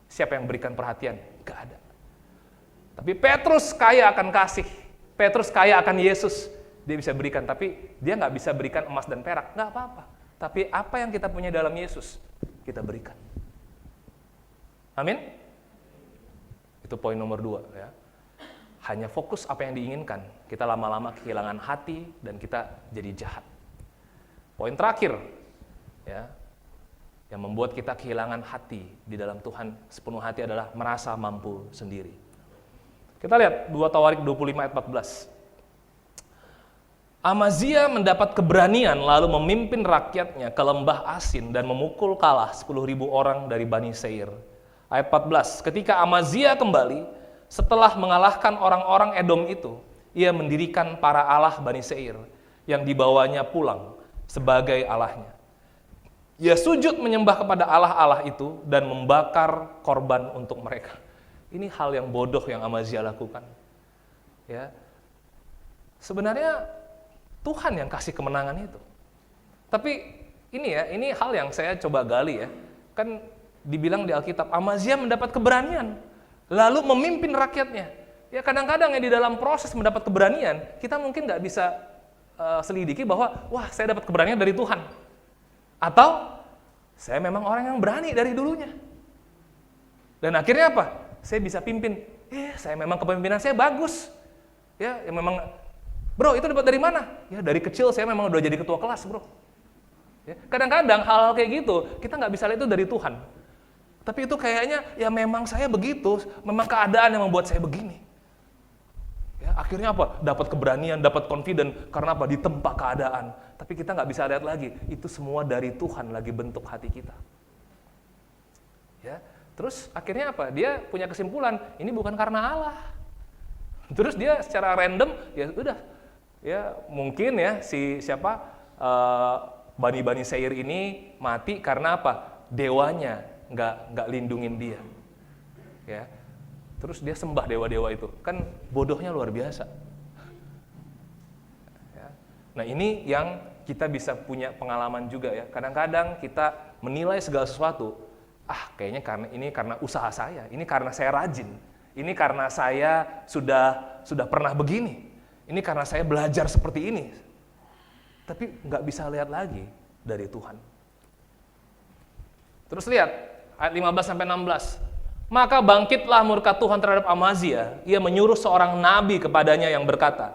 Siapa yang berikan perhatian? Nggak ada. Tapi Petrus kaya akan kasih. Petrus kaya akan Yesus. Dia bisa berikan, tapi dia nggak bisa berikan emas dan perak. Nggak apa-apa. Tapi apa yang kita punya dalam Yesus, kita berikan. Amin? Itu poin nomor 2 ya. Hanya fokus apa yang diinginkan, kita lama-lama kehilangan hati dan kita jadi jahat. Poin terakhir, ya, yang membuat kita kehilangan hati di dalam Tuhan sepenuh hati adalah merasa mampu sendiri. Kita lihat 2 Tawarik 25 ayat 14. Amazia mendapat keberanian lalu memimpin rakyatnya ke lembah Asin dan memukul kalah 10.000 orang dari Bani Seir. Ayat 14, ketika Amazia kembali, setelah mengalahkan orang-orang Edom itu, ia mendirikan para Allah Bani Seir yang dibawanya pulang sebagai Allahnya. Ia sujud menyembah kepada Allah-Allah itu dan membakar korban untuk mereka. Ini hal yang bodoh yang Amazia lakukan. Ya. Sebenarnya Tuhan yang kasih kemenangan itu. Tapi ini hal yang saya coba gali ya. Kan dibilang di Alkitab, Amazia mendapat keberanian lalu memimpin rakyatnya. Ya kadang-kadang ya di dalam proses mendapat keberanian, kita mungkin nggak bisa selidiki bahwa, wah saya dapat keberanian dari Tuhan. Atau, saya memang orang yang berani dari dulunya. Dan akhirnya apa? Saya bisa pimpin, saya memang kepemimpinan saya bagus. Ya memang, bro itu dapat dari mana? Ya dari kecil saya memang udah jadi ketua kelas bro. Ya, kadang-kadang hal-hal kayak gitu, kita nggak bisa lihat itu dari Tuhan. Tapi itu kayaknya, ya memang saya begitu, memang keadaan yang membuat saya begini. Ya, akhirnya apa? Dapat keberanian, dapat confident, karena apa? Ditempa keadaan. Tapi kita nggak bisa lihat lagi, itu semua dari Tuhan lagi bentuk hati kita. Ya, terus akhirnya apa? Dia punya kesimpulan, ini bukan karena Allah. Terus dia secara random, ya udah, ya mungkin ya Bani Seir ini mati karena apa? Dewanya nggak lindungin dia, ya. Terus dia sembah dewa-dewa itu, kan bodohnya luar biasa. Ya. Nah ini yang kita bisa punya pengalaman juga ya. Kadang-kadang kita menilai segala sesuatu, kayaknya karena usaha saya, ini karena saya rajin, ini karena saya sudah pernah begini, ini karena saya belajar seperti ini. Tapi nggak bisa lihat lagi dari Tuhan. Terus lihat ayat 15-16. Maka bangkitlah murka Tuhan terhadap Amazia. Ia menyuruh seorang nabi kepadanya yang berkata,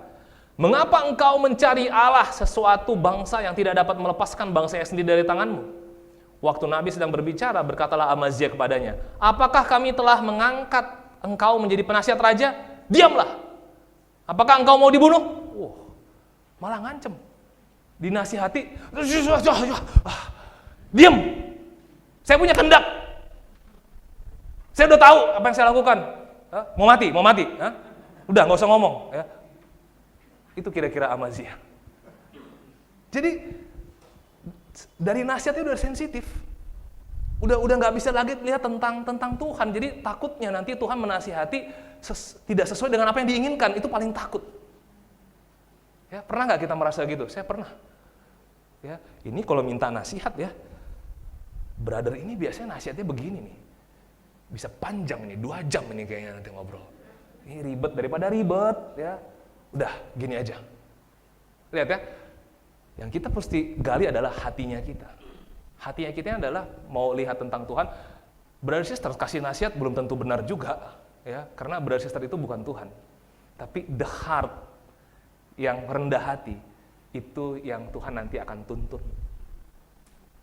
mengapa engkau mencari Allah sesuatu bangsa yang tidak dapat melepaskan bangsanya sendiri dari tanganmu? Waktu nabi sedang berbicara, berkatalah Amazia kepadanya, apakah kami telah mengangkat engkau menjadi penasihat raja? Diamlah. Apakah engkau mau dibunuh? Malah ngancem. Dinasihati. Diam. Saya punya kehendak. Saya udah tahu apa yang saya lakukan. Mau mati. Udah, nggak usah ngomong. Ya. Itu kira-kira Amazia. Jadi dari nasihatnya udah sensitif. Udah nggak bisa lagi lihat tentang Tuhan. Jadi takutnya nanti Tuhan menasihati tidak sesuai dengan apa yang diinginkan. Itu paling takut. Ya, pernah nggak kita merasa gitu? Saya pernah. Ya, ini kalau minta nasihat ya. Brother ini biasanya nasihatnya begini nih, bisa panjang nih, 2 jam ini kayaknya nanti ngobrol. Ini ribet daripada ribet, ya. Udah, gini aja. Lihat ya, yang kita mesti gali adalah hatinya kita. Hatinya kita adalah mau lihat tentang Tuhan. Brother sister kasih nasihat belum tentu benar juga, ya, karena brother sister itu bukan Tuhan. Tapi the heart yang rendah hati itu yang Tuhan nanti akan tuntun.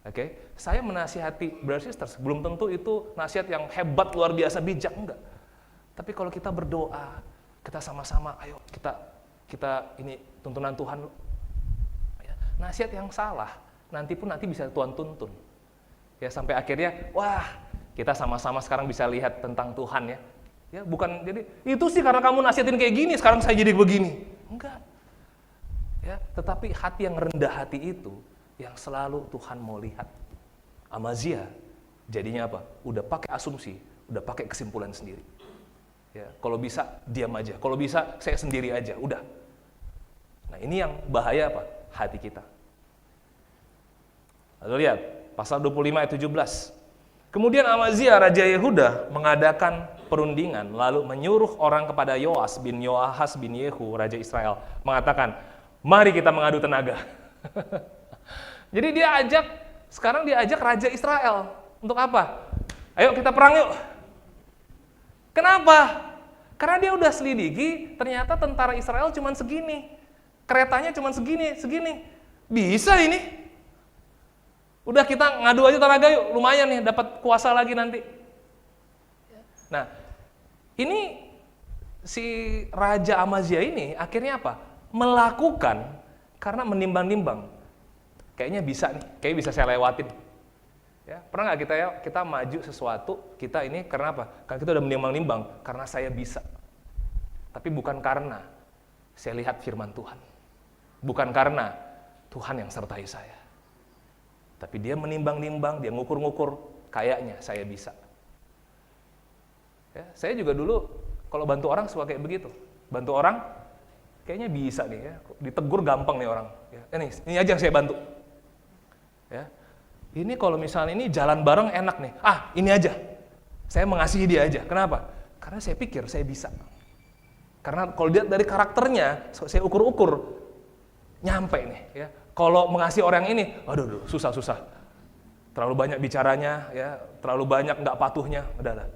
Oke, saya menasihati brother sisters, belum tentu itu nasihat yang hebat, luar biasa, bijak, enggak. Tapi kalau kita berdoa, kita sama-sama, ayo kita ini tuntunan Tuhan. Ya, nasihat yang salah, nanti bisa Tuhan tuntun. Ya sampai akhirnya, wah kita sama-sama sekarang bisa lihat tentang Tuhan ya. Ya bukan jadi itu sih karena kamu nasihatin kayak gini, sekarang saya jadi begini. Enggak. Ya, tetapi hati yang rendah hati itu yang selalu Tuhan mau lihat. Amazia jadinya apa? Udah pakai asumsi, udah pakai kesimpulan sendiri. Ya, kalau bisa diam aja, kalau bisa saya sendiri aja, udah. Nah ini yang bahaya apa? Hati kita. Lalu lihat, pasal 25 ayat 17. Kemudian Amazia, Raja Yehuda, mengadakan perundingan, lalu menyuruh orang kepada Yoas bin Yoahas bin Yehu, Raja Israel, mengatakan, mari kita mengadu tenaga. Jadi sekarang dia ajak Raja Israel. Untuk apa? Ayo kita perang yuk. Kenapa? Karena dia udah selidiki, ternyata tentara Israel cuma segini. Keretanya cuma segini. Bisa ini. Udah kita ngadu aja tenaga yuk, lumayan nih, dapat kuasa lagi nanti. Nah, ini si Raja Amazia ini akhirnya apa? Melakukan karena menimbang-nimbang. Kayaknya bisa nih, kayaknya bisa saya lewatin. Ya, pernah nggak kita maju sesuatu, kita ini karena apa? Karena kita udah menimbang-nimbang, karena saya bisa. Tapi bukan karena saya lihat firman Tuhan. Bukan karena Tuhan yang sertai saya. Tapi dia menimbang-nimbang, dia ngukur-ngukur, kayaknya saya bisa. Ya, saya juga dulu kalau bantu orang suka kayak begitu. Bantu orang, kayaknya bisa nih ya. Ditegur gampang nih orang. Ya, ini aja yang saya bantu. Ya, ini kalau misalnya ini jalan bareng enak nih. Ini aja. Saya mengasihi dia aja. Kenapa? Karena saya pikir saya bisa. Karena kalau lihat dari karakternya, saya ukur-ukur, nyampe nih. Ya. Kalau mengasihi orang ini, aduh, susah. Terlalu banyak bicaranya, ya, terlalu banyak nggak patuhnya, udahlah,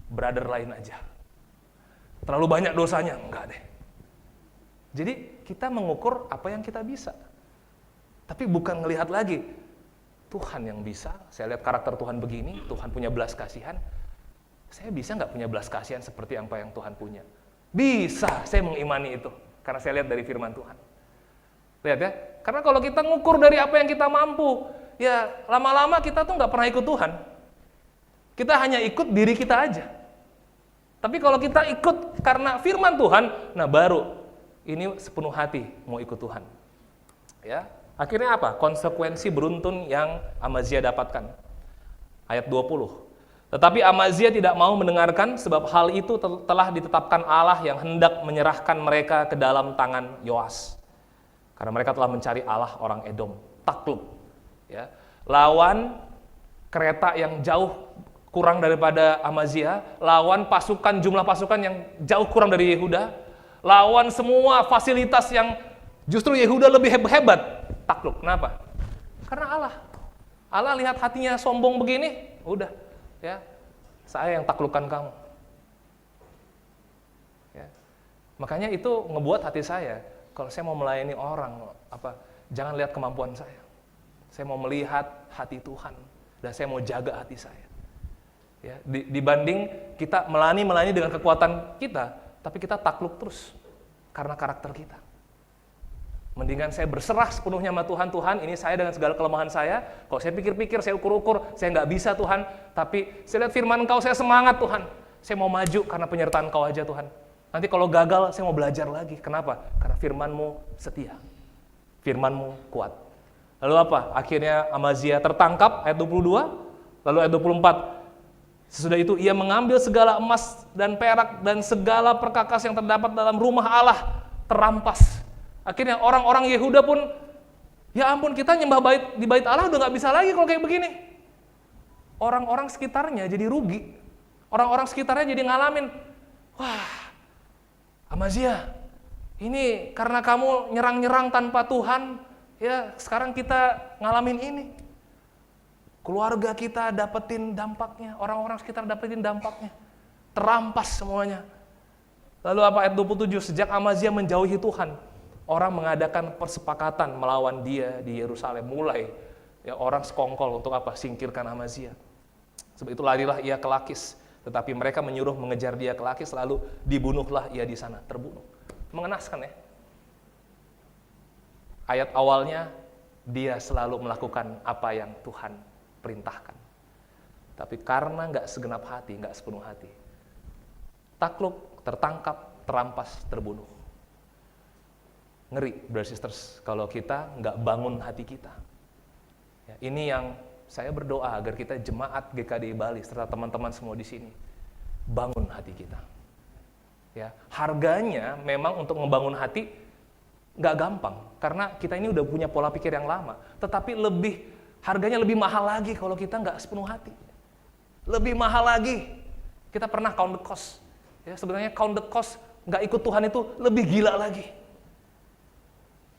brother lain aja. Terlalu banyak dosanya, enggak deh. Jadi kita mengukur apa yang kita bisa. Tapi bukan ngelihat lagi, Tuhan yang bisa, saya lihat karakter Tuhan begini, Tuhan punya belas kasihan, saya bisa nggak punya belas kasihan seperti apa yang Tuhan punya? Bisa, saya mengimani itu, karena saya lihat dari firman Tuhan. Lihat ya, karena kalau kita ngukur dari apa yang kita mampu, ya lama-lama kita tuh nggak pernah ikut Tuhan. Kita hanya ikut diri kita aja. Tapi kalau kita ikut karena firman Tuhan, nah baru ini sepenuh hati mau ikut Tuhan. Ya, akhirnya apa? Konsekuensi beruntun yang Amazia dapatkan. Ayat 20. Tetapi Amazia tidak mau mendengarkan sebab hal itu telah ditetapkan Allah yang hendak menyerahkan mereka ke dalam tangan Yoas. Karena mereka telah mencari Allah orang Edom, takluk. Ya. Lawan kereta yang jauh kurang daripada Amazia, lawan jumlah pasukan yang jauh kurang dari Yehuda, lawan semua fasilitas yang justru Yehuda lebih hebat, takluk. Kenapa? Karena Allah lihat hatinya sombong begini, udah, ya, saya yang taklukkan kamu. Ya. Makanya itu ngebuat hati saya, kalau saya mau melayani orang, jangan lihat kemampuan saya. Saya mau melihat hati Tuhan dan saya mau jaga hati saya. Ya, dibanding kita melayani dengan kekuatan kita, tapi kita takluk terus karena karakter kita. Mendingan saya berserah sepenuhnya sama Tuhan, ini saya dengan segala kelemahan saya. Kalau saya pikir-pikir, saya ukur-ukur, saya nggak bisa Tuhan, tapi saya lihat firman Engkau, saya semangat Tuhan. Saya mau maju karena penyertaan Engkau aja Tuhan. Nanti kalau gagal, saya mau belajar lagi. Kenapa? Karena firman-Mu setia. Firman-Mu kuat. Lalu apa? Akhirnya Amazia tertangkap, ayat 22. Lalu ayat 24. Sesudah itu ia mengambil segala emas dan perak dan segala perkakas yang terdapat dalam rumah Allah, terampas. Akhirnya orang-orang Yehuda pun, ya ampun, kita nyembah di bait Allah udah gak bisa lagi kalau kayak begini. Orang-orang sekitarnya jadi rugi. Orang-orang sekitarnya jadi ngalamin, wah, Amazia, ini karena kamu nyerang-nyerang tanpa Tuhan, ya sekarang kita ngalamin ini. Keluarga kita dapetin dampaknya, orang-orang sekitar dapetin dampaknya. Terampas semuanya. Lalu apa ayat 27, sejak Amazia menjauhi Tuhan, orang mengadakan persepakatan melawan dia di Yerusalem. Mulai ya orang sekongkol untuk apa? Singkirkan Amazia. Sebab itu larilah ia ke Lakis. Tetapi mereka menyuruh mengejar dia ke Lakis, lalu dibunuhlah ia di sana, terbunuh. Mengenaskan ya. Ayat awalnya, dia selalu melakukan apa yang Tuhan perintahkan. Tapi karena nggak segenap hati, nggak sepenuh hati, takluk, tertangkap, terampas, terbunuh. Ngeri, brothers sisters, kalau kita nggak bangun hati kita. Ya, ini yang saya berdoa agar kita jemaat GKDI Bali serta teman-teman semua di sini bangun hati kita. Ya, harganya memang untuk membangun hati nggak gampang, karena kita ini udah punya pola pikir yang lama. Tetapi harganya lebih mahal lagi kalau kita nggak sepenuh hati. Lebih mahal lagi. Kita pernah count the cost. Ya, sebenarnya count the cost, nggak ikut Tuhan itu lebih gila lagi.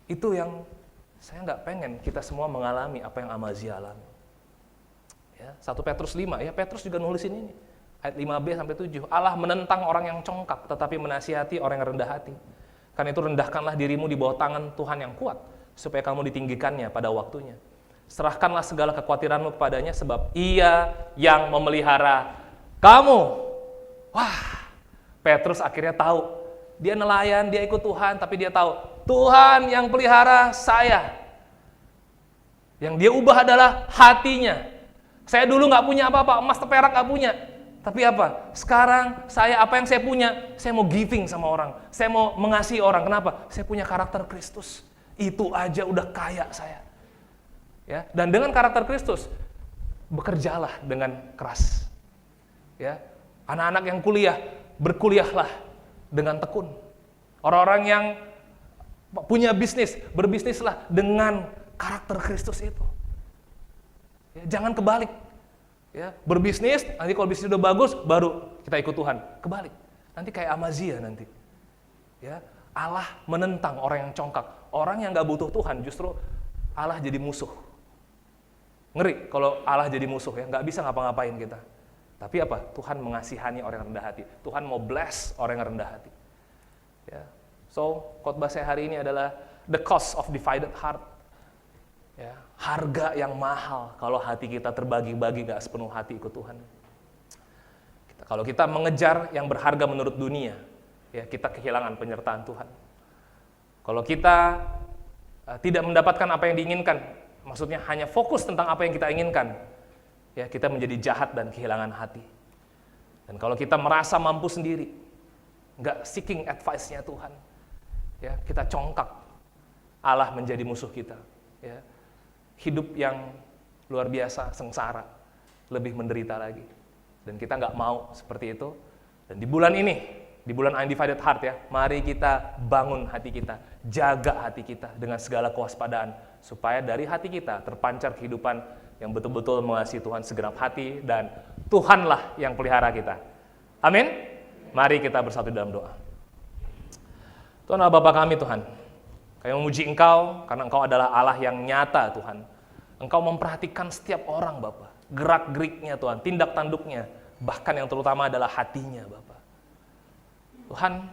Itu yang saya nggak pengen kita semua mengalami apa yang Amazia alami. Ya, 1 Petrus 5, ya Petrus juga nulisin ini. Ayat 5b sampai 7. Allah menentang orang yang congkak, tetapi menasihati orang yang rendah hati. Karena itu rendahkanlah dirimu di bawah tangan Tuhan yang kuat, supaya kamu ditinggikannya pada waktunya. Serahkanlah segala kekhawatiranmu kepadanya, sebab Ia yang memelihara kamu. Wah, Petrus akhirnya tahu. Dia nelayan, dia ikut Tuhan, tapi dia tahu, Tuhan yang pelihara saya. Yang dia ubah adalah hatinya. Saya dulu nggak punya apa-apa, emas perak nggak punya. Tapi apa? Sekarang apa yang saya punya, saya mau giving sama orang. Saya mau mengasihi orang. Kenapa? Saya punya karakter Kristus. Itu aja udah kaya saya. Ya, dan dengan karakter Kristus, bekerjalah dengan keras. Ya, anak-anak yang kuliah, berkuliahlah dengan tekun. Orang-orang yang punya bisnis, berbisnislah dengan karakter Kristus itu. Ya, jangan kebalik. Ya, berbisnis, nanti kalau bisnis udah bagus, baru kita ikut Tuhan. Kebalik. Nanti kayak Amazia nanti. Ya, Allah menentang orang yang congkak. Orang yang gak butuh Tuhan, justru Allah jadi musuh. Ngeri kalau Allah jadi musuh, ya, gak bisa ngapa-ngapain kita. Tapi apa? Tuhan mengasihani orang yang rendah hati. Tuhan mau bless orang yang rendah hati. Ya. So, khotbah saya hari ini adalah the cost of divided heart. Ya, harga yang mahal kalau hati kita terbagi-bagi gak sepenuh hati ikut Tuhan. Kalau kita mengejar yang berharga menurut dunia, ya kita kehilangan penyertaan Tuhan. Kalau kita tidak mendapatkan apa yang diinginkan, maksudnya hanya fokus tentang apa yang kita inginkan, ya kita menjadi jahat dan kehilangan hati. Dan kalau kita merasa mampu sendiri, gak seeking advice-nya Tuhan, ya kita congkak, Allah menjadi musuh kita. Ya. Hidup yang luar biasa, sengsara, lebih menderita lagi. Dan kita nggak mau seperti itu. Dan di bulan ini, di bulan Undivided Heart ya, mari kita bangun hati kita, jaga hati kita dengan segala kewaspadaan, supaya dari hati kita terpancar kehidupan yang betul-betul mengasihi Tuhan segenap hati, dan Tuhanlah yang pelihara kita. Amin. Mari kita bersatu dalam doa. Tuhan Allah Bapa kami Tuhan, kami memuji Engkau karena Engkau adalah Allah yang nyata Tuhan. Engkau memperhatikan setiap orang Bapa, gerak-geriknya Tuhan, tindak tanduknya, bahkan yang terutama adalah hatinya Bapa. Tuhan,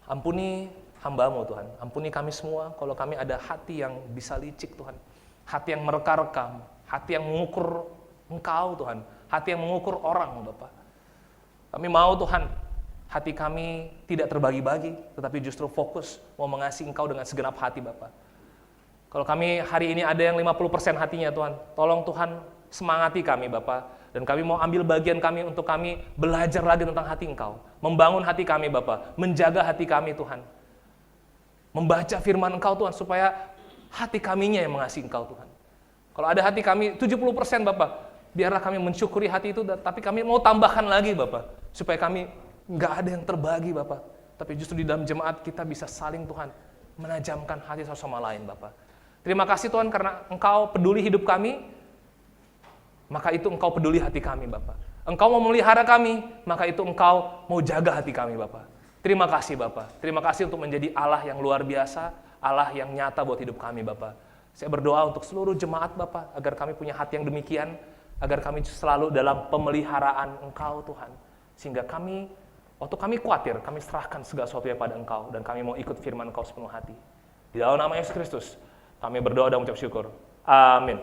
ampuni hamba-Mu Tuhan, ampuni kami semua kalau kami ada hati yang bisa licik Tuhan, hati yang mereka-rekam, hati yang mengukur Engkau Tuhan, hati yang mengukur orang Bapa. Kami mau Tuhan, hati kami tidak terbagi-bagi, tetapi justru fokus mau mengasihi Engkau dengan segenap hati Bapa. Kalau kami hari ini ada yang 50% hatinya Tuhan, tolong Tuhan semangati kami Bapa, dan kami mau ambil bagian kami untuk kami belajar lagi tentang hati Engkau, membangun hati kami Bapa, menjaga hati kami Tuhan, membaca firman Engkau Tuhan, supaya hati kaminya yang mengasihi Engkau Tuhan. Kalau ada hati kami 70% Bapa, biarlah kami mensyukuri hati itu, tapi kami mau tambahkan lagi Bapa, supaya kami nggak ada yang terbagi Bapa, tapi justru di dalam jemaat kita bisa saling Tuhan menajamkan hati satu sama lain Bapa. Terima kasih Tuhan karena Engkau peduli hidup kami, maka itu Engkau peduli hati kami Bapa. Engkau mau memelihara kami, maka itu Engkau mau jaga hati kami Bapa. Terima kasih Bapa. Terima kasih untuk menjadi Allah yang luar biasa, Allah yang nyata buat hidup kami Bapa. Saya berdoa untuk seluruh jemaat Bapa, agar kami punya hati yang demikian, agar kami selalu dalam pemeliharaan Engkau Tuhan. Sehingga kami, waktu kami khawatir, kami serahkan segala sesuatunya pada Engkau, dan kami mau ikut firman Engkau sepenuh hati. Di dalam nama Yesus Kristus, kami berdoa dan mengucap syukur. Amin.